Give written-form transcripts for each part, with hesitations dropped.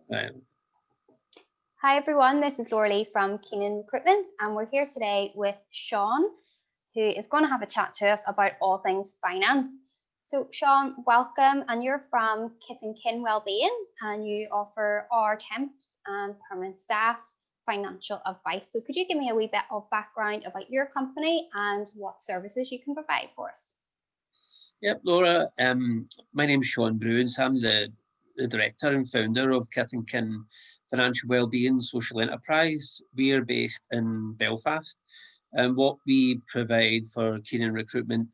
Right. Hi everyone, this is Laura Lee from Keenan Recruitment, and we're here today with Sean, who is going to have a chat to us about all things finance. So Sean, welcome, and you're from Kith and Kin Wellbeing, and you offer our temps and permanent staff financial advice. So could you give me a wee bit of background about your company and what services you can provide for us? Yep, Laura. My name's Sean Bruen. I'm the director and founder of Kith and Kin Financial Wellbeing Social Enterprise. We are based in Belfast, and what we provide for Keenan Recruitment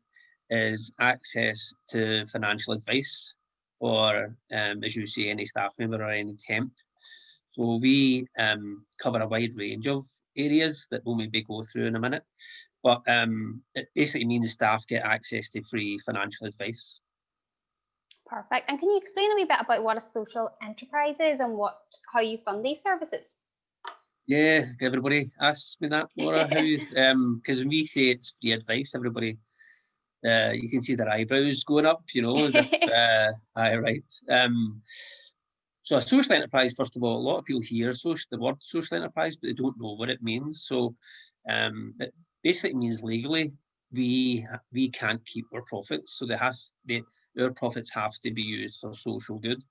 is access to financial advice for, as you say, any staff member or any temp. So we cover a wide range of areas that we'll maybe go through in a minute. But it basically means staff get access to free financial advice. Perfect. And can you explain a wee bit about what a social enterprise is and how you fund these services? Yeah, everybody asks me that, Laura. How? Because when we say it's free advice, everybody, you can see their eyebrows going up, as if, aye, right. So a social enterprise, first of all, a lot of people hear the word social enterprise, but they don't know what it means. So it basically means legally we can't keep our profits, so our profits have to be used for social good.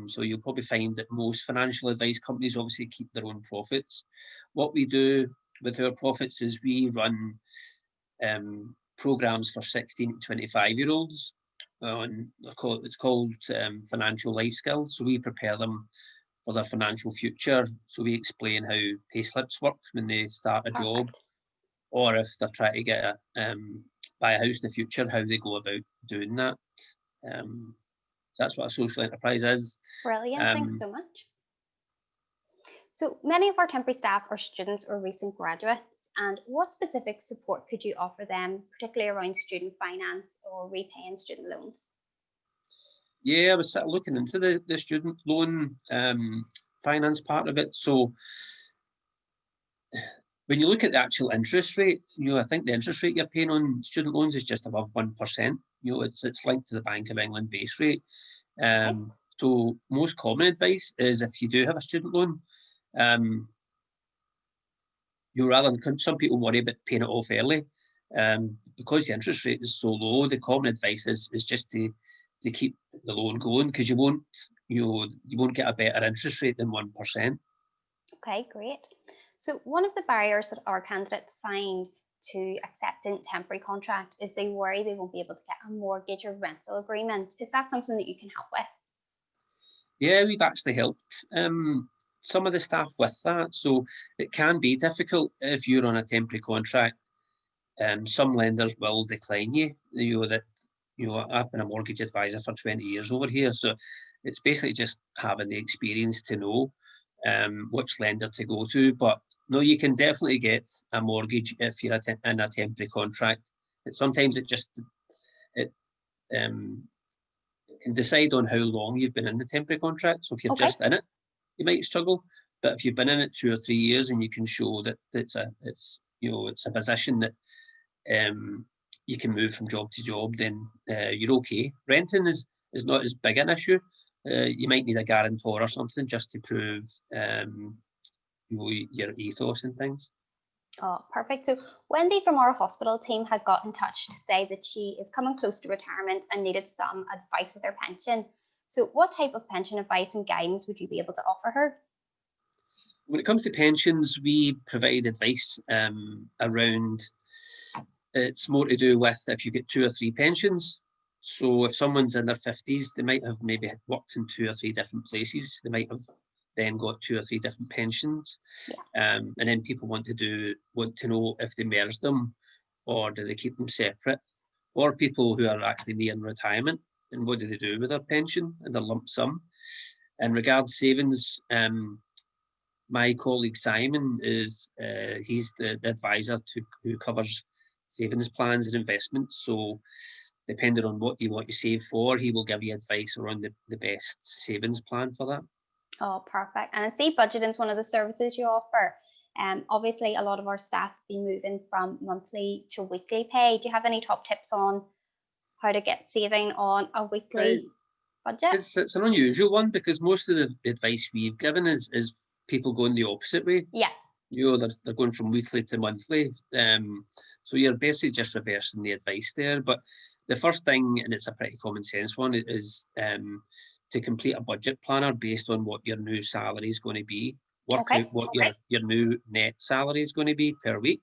So you'll probably find that most financial advice companies obviously keep their own profits. What we do with our profits is we run programs for 16 to 25-year-olds. It's called financial life skills. So we prepare them for their financial future. So we explain how pay slips work when they start a job, or if they're trying to buy a house in the future, how they go about doing that. That's what a social enterprise is. Brilliant, thanks so much. So many of our temporary staff are students or recent graduates, and what specific support could you offer them, particularly around student finance or repaying student loans? Yeah, I was looking into the student loan finance part of it. So when you look at the actual interest rate, I think the interest rate you're paying on student loans is just above 1%. It's linked to the Bank of England base rate. So most common advice is, if you do have a student loan, some people worry about paying it off early. Because the interest rate is so low, the common advice is just to keep the loan going, because you won't get a better interest rate than 1%. Okay, great. So one of the barriers that our candidates find to accepting temporary contract is they worry they won't be able to get a mortgage or rental agreement. Is that something that you can help with? Yeah, we've actually helped some of the staff with that. So it can be difficult if you're on a temporary contract. Some lenders will decline you. I've been a mortgage advisor for 20 years over here, so it's basically just having the experience to know which lender to go to. But no, you can definitely get a mortgage if you're in a temporary contract. Sometimes it can decide on how long you've been in the temporary contract. So if you're just in it, you might struggle. But if you've been in it 2 or 3 years and you can show that it's a position that you can move from job to job, then you're okay. Renting is not as big an issue. You might need a guarantor or something just to prove your ethos and things. Oh, perfect. So Wendy from our hospital team had got in touch to say that she is coming close to retirement and needed some advice with her pension. So what type of pension advice and guidance would you be able to offer her? When it comes to pensions, we provide advice around, it's more to do with if you get 2 or 3 pensions. So if someone's in their 50s, they might have maybe worked in 2 or 3 different places. They might have then got 2 or 3 different pensions. And then people want to know if they merge them or do they keep them separate. Or people who are actually near retirement, and what do they do with their pension and their lump sum. In regards savings, my colleague Simon he's the advisor who covers savings plans and investments. So depending on what you want to save for, he will give you advice around the best savings plan for that. Oh, perfect. And I see budgeting is one of the services you offer. Obviously, a lot of our staff be moving from monthly to weekly pay. Do you have any top tips on how to get saving on a weekly? budget? It's an unusual one because most of the advice we've given is people going the opposite way. Yeah. They're going from weekly to monthly. So you're basically just reversing the advice there. But the first thing, and it's a pretty common sense one, is to complete a budget planner based on what your new salary is going to be. Work out what your new net salary is going to be per week.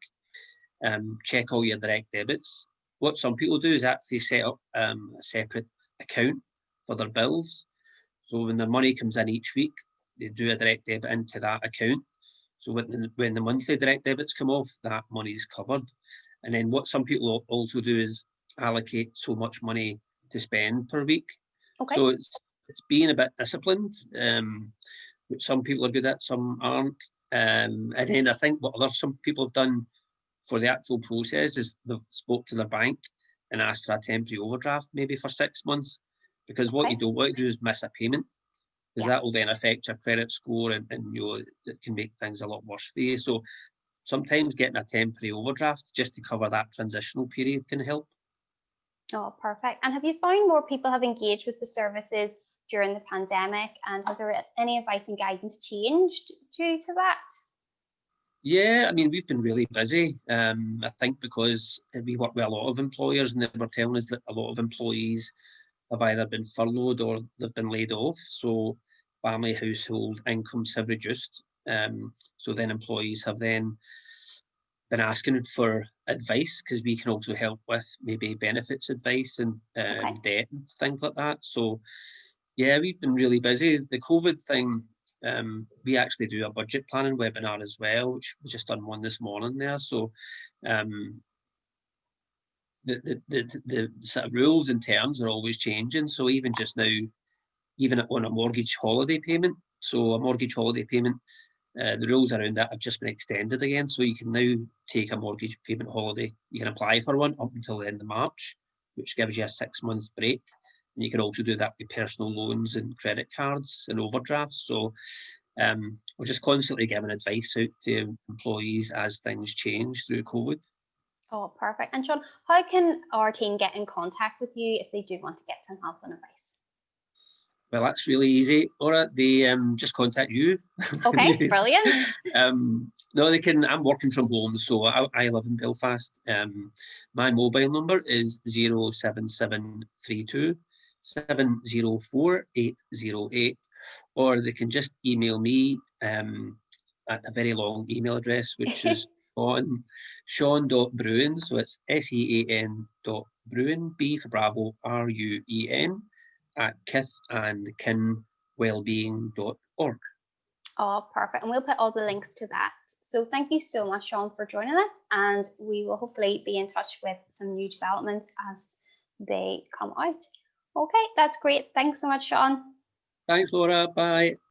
Check all your direct debits. What some people do is actually set up a separate account for their bills. So when their money comes in each week, they do a direct debit into that account. So when the monthly direct debits come off, that money is covered. And then what some people also do is allocate so much money to spend per week. So it's being a bit disciplined, which some people are good at, some aren't. And then I think what some people have done for the actual process is they've spoke to their bank and asked for a temporary overdraft maybe for 6 months, because what you don't want to do is miss a payment, because that will then affect your credit score, and it can make things a lot worse for you. So sometimes getting a temporary overdraft just to cover that transitional period can help. Oh, perfect. And have you found more people have engaged with the services during the pandemic, and has there any advice and guidance changed due to that? Yeah, I mean, we've been really busy. I think because we work with a lot of employers, and they were telling us that a lot of employees have either been furloughed or they've been laid off. So family household incomes have reduced. So then employees have then been asking for advice, because we can also help with maybe benefits advice and debt and things like that. So yeah, we've been really busy. The COVID thing, we actually do a budget planning webinar as well, which we just done one this morning there. So the sort of rules and terms are always changing. So even just now, even on a mortgage holiday payment, so a mortgage holiday payment, the rules around that have just been extended again. So you can now take a mortgage payment holiday. You can apply for one up until the end of March, which gives you a 6-month break. And you can also do that with personal loans and credit cards and overdrafts. So we're just constantly giving advice out to employees as things change through COVID. Oh, perfect. And Sean, how can our team get in contact with you if they do want to get some help and advice? Well, that's really easy. Laura, they just contact you. Okay, brilliant. No, they can. I'm working from home, so I live in Belfast. My mobile number is 07732 704 808, or they can just email me at a very long email address, which is on Sean.Bruen, so it's SEAN.Bruen, B for Bravo, RUEN, at Kith and Kin Wellbeing.org. Oh, perfect. And we'll put all the links to that. So thank you so much, Sean, for joining us. And we will hopefully be in touch with some new developments as they come out. Okay, that's great. Thanks so much, Sean. Thanks, Laura. Bye.